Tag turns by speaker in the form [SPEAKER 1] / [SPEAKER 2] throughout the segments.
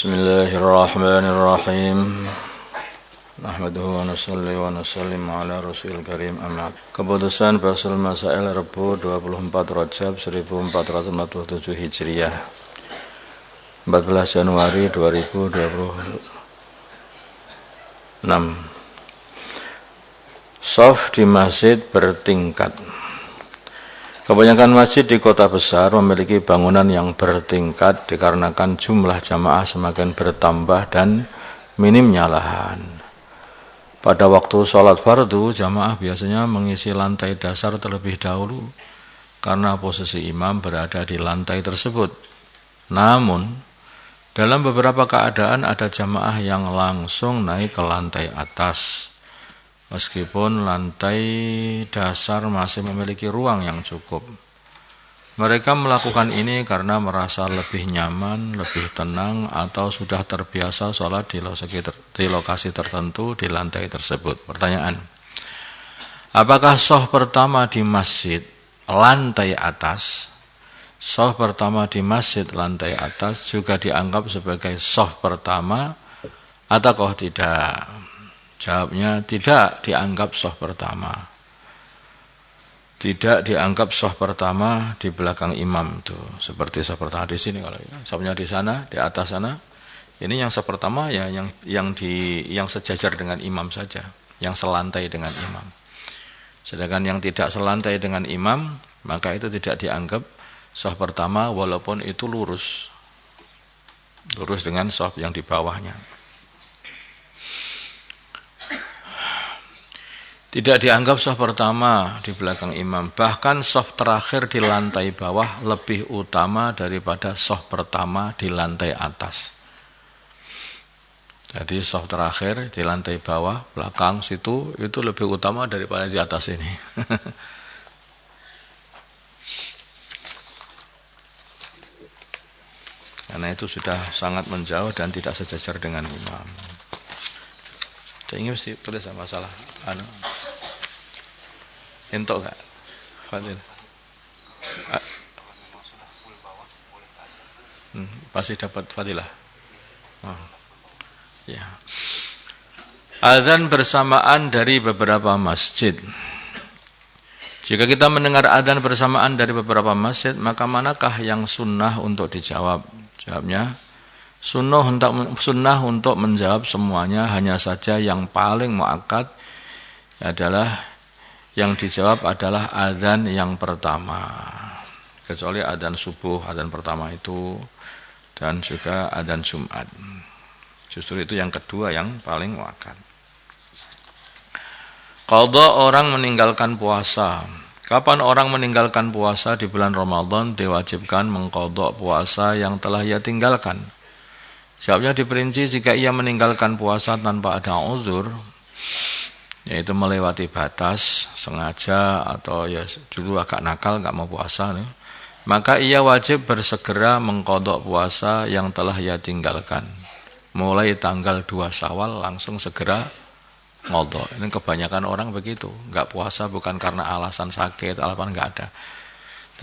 [SPEAKER 1] Bismillahirrahmanirrahim. Nahmaduhu wa nusalli wa nusallim ala Rasulil Karim amma. Keputusan Basul Masail Rabu 24 Rajab 1447 Hijriah. 14 Januari 2026. Shaf di masjid bertingkat. Kebanyakan masjid di kota besar memiliki bangunan yang bertingkat dikarenakan jumlah jamaah semakin bertambah dan minimnya lahan. Pada waktu sholat fardu, jamaah biasanya mengisi lantai dasar terlebih dahulu karena posisi imam berada di lantai tersebut. Namun, dalam beberapa keadaan ada jamaah yang langsung naik ke lantai atas. Meskipun lantai dasar masih memiliki ruang yang cukup. Mereka melakukan ini karena merasa lebih nyaman, lebih tenang, atau sudah terbiasa sholat di lokasi tertentu di lantai tersebut. Pertanyaan, apakah shaf pertama di masjid lantai atas, shaf pertama di masjid lantai atas juga dianggap sebagai shaf pertama ataukah tidak? Jawabnya tidak dianggap shaf pertama. Tidak dianggap shaf pertama di belakang imam itu. Seperti shaf pertama di sini kalau shafnya di sana, di atas sana. Ini yang shaf pertama ya yang sejajar dengan imam saja, yang selantai dengan imam. Sedangkan yang tidak selantai dengan imam, maka itu tidak dianggap shaf pertama walaupun itu lurus. Lurus dengan shaf yang di bawahnya. Tidak dianggap shaf pertama di belakang imam. Bahkan shaf terakhir di lantai bawah lebih utama daripada shaf pertama di lantai atas. Jadi shaf terakhir di lantai bawah, belakang situ, itu lebih utama daripada di atas ini. Karena itu sudah sangat menjauh dan tidak sejajar dengan imam. Saya ingin mesti tulis masalah entok gak? Fadil. Pasti dapat fadilah. Ya. Adzan bersamaan dari beberapa masjid. Jika kita mendengar adzan bersamaan dari beberapa masjid, maka manakah yang sunnah untuk dijawab? Jawabnya, sunnah untuk menjawab semuanya, hanya saja yang paling muakkad adalah yang dijawab adalah adzan yang pertama. Kecuali adzan subuh, adzan pertama itu, dan juga adzan Jumat. Justru itu yang kedua yang paling muakkad. Qadha orang meninggalkan puasa. Kapan orang meninggalkan puasa di bulan Ramadan diwajibkan mengqadha puasa yang telah ia tinggalkan? Jawabnya diperinci jika ia meninggalkan puasa tanpa ada uzur, yaitu melewati batas sengaja atau ya dulu agak nakal nggak mau puasa nih, maka ia wajib bersegera mengqadha puasa yang telah ia tinggalkan. Mulai tanggal 2 Syawal langsung segera qadha. Ini kebanyakan orang begitu, nggak puasa bukan karena alasan sakit, alasan nggak ada.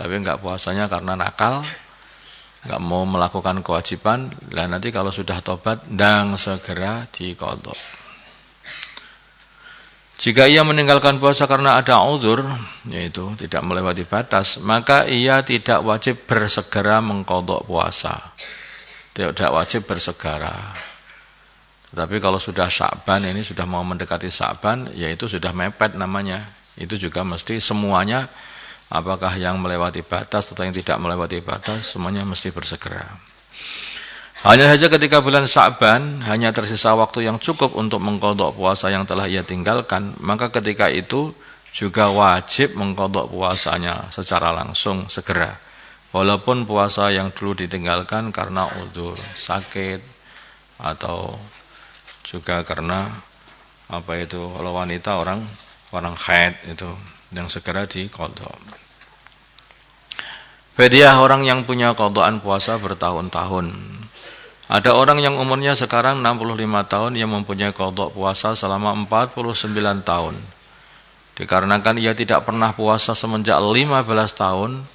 [SPEAKER 1] Tapi nggak puasanya karena nakal, nggak mau melakukan kewajiban, dan nanti kalau sudah tobat ndang segera diqadha. Jika ia meninggalkan puasa karena ada uzur, yaitu tidak melewati batas, maka ia tidak wajib bersegera mengqadha puasa. Tidak wajib bersegera. Tetapi kalau sudah Sya'ban, ini sudah mau mendekati Sya'ban, yaitu sudah mepet namanya. Itu juga mesti semuanya, apakah yang melewati batas atau yang tidak melewati batas, semuanya mesti bersegera. Hanya saja ketika bulan Sya'ban hanya tersisa waktu yang cukup untuk mengqadha puasa yang telah ia tinggalkan, maka ketika itu juga wajib mengqadha puasanya secara langsung segera. Walaupun puasa yang dulu ditinggalkan karena uzur, sakit, atau juga karena kalau wanita orang haid itu yang segera diqadha. Fidyah orang yang punya qadhaan puasa bertahun-tahun. Ada orang yang umurnya sekarang 65 tahun yang mempunyai qadha puasa selama 49 tahun. Dikarenakan ia tidak pernah puasa semenjak 15 tahun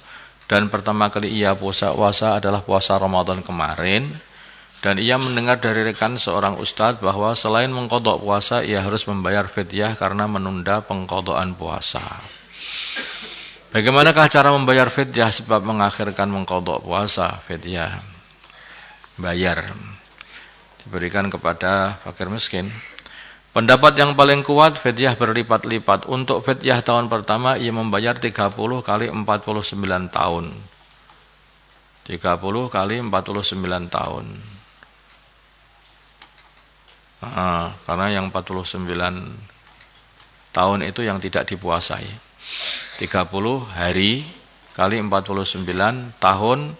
[SPEAKER 1] dan pertama kali ia puasa adalah puasa Ramadan kemarin, Dan ia mendengar dari rekan seorang ustadz bahwa selain mengqadha puasa, ia harus membayar fidyah karena menunda pengqadhaan puasa. Bagaimanakah cara membayar fidyah sebab mengakhirkan mengqadha puasa? Fidyah bayar, diberikan kepada fakir miskin. Pendapat yang paling kuat, fidyah berlipat-lipat. Untuk fidyah tahun pertama, ia membayar 30 kali 49 tahun. 30 kali 49 tahun. Karena yang 49 tahun itu yang tidak dipuasai. 30 hari kali 49 tahun,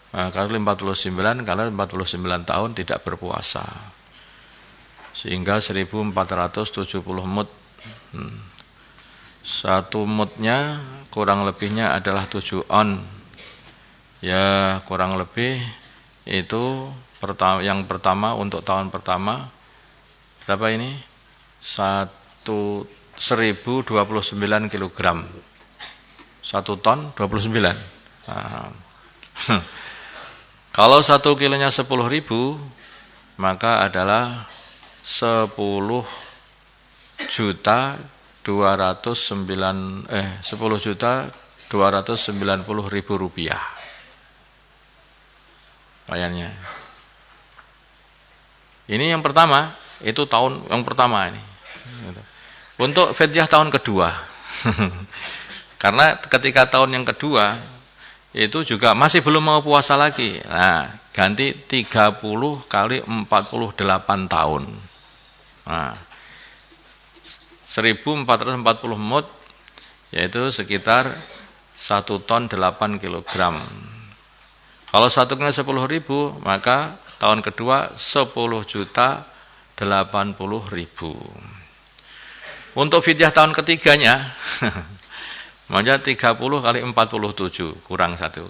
[SPEAKER 1] kali 49 kali 49 tahun tidak berpuasa. Sehingga 1470 mud. Satu mudnya kurang lebihnya adalah 7 on. Ya kurang lebih itu yang pertama untuk tahun pertama berapa ini? 1029 kilogram. 1 ton 29. Kalau 1 kilonya 10.000, maka adalah 10 juta 290.000 rupiah. Bayarnya. Ini yang pertama, itu tahun yang pertama ini. Untuk fidyah tahun kedua. Karena ketika tahun yang kedua itu juga masih belum mau puasa lagi. Nah, ganti 30 kali 48 tahun. Nah, 1440 mud, yaitu sekitar 1 ton 8 kilogram. Kalau 1 kali 10.000, maka tahun kedua 10 juta 80.000. Untuk fidyah tahun ketiganya, maka 30 kali 47, kurang satu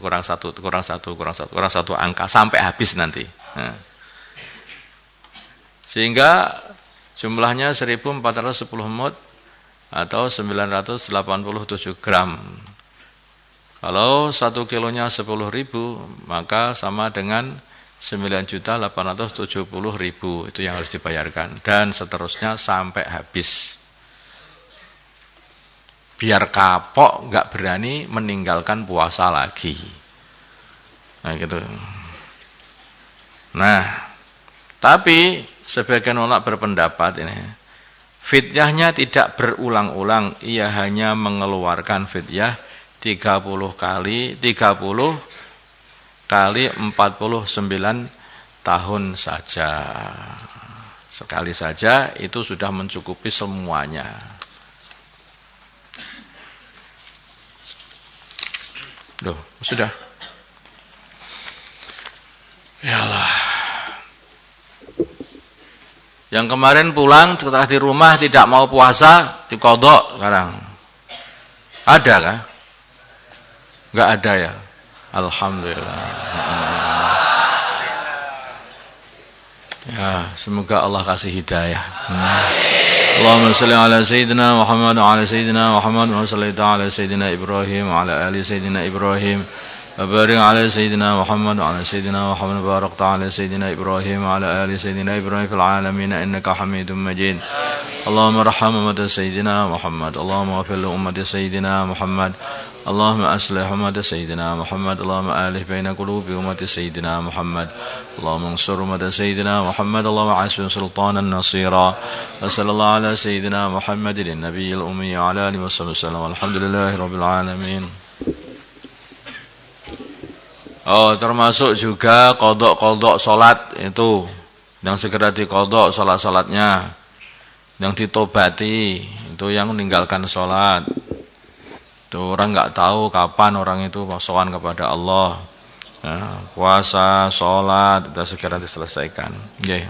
[SPEAKER 1] angka, sampai habis nanti. Nah. Sehingga jumlahnya 1410 mud atau 987 gram. Kalau 1 kilonya 10.000, maka sama dengan 9.870.000, itu yang harus dibayarkan. Dan seterusnya sampai habis. Biar kapok, nggak berani meninggalkan puasa lagi. Nah gitu. Nah, tapi sebagian ulama berpendapat ini, fidyahnya tidak berulang-ulang, ia hanya mengeluarkan fidyah 30 kali 49 tahun saja. Sekali saja itu sudah mencukupi semuanya. Loh, sudah. Yalah. Yang kemarin pulang setelah di rumah tidak mau puasa, diqadha sekarang. Ada kah? Enggak ada ya. Alhamdulillah. Ya, semoga Allah kasih hidayah. Allahumma salli ala sayyidina Muhammad wa ala sayyidina Muhammad wa salli ala sayyidina Ibrahim wa ala ali sayyidina Ibrahim wa barik ala sayyidina Muhammad wa ala sayyidina Muhammad wa barik ala sayyidina Ibrahim wa ala ali sayyidina Ibrahim fil alamin innaka Hamidum Majid. Allahumma arham ummata sayyidina Muhammad, Allahumma ighfir li ummati sayyidina Muhammad, Allahumma aslih ummata sayyidina Muhammad, Allahumma alih baina qulubi ummati sayyidina Muhammad, Allahumma ansur ummata sayyidina Muhammad, Allahumma asbih sultanan nasira. Wa sallallahu ala sayyidina Muhammadin nabiyil ummi wa ala alihi wasallam. Alhamdulillahi rabbil alamin. Oh, termasuk juga qadha salat itu yang segera diqadha salat-salatnya, yang ditobati itu yang meninggalkan salat. Itu orang enggak tahu kapan orang itu sowan kepada Allah. Nah, puasa, salat itu segera diselesaikan. Nggih.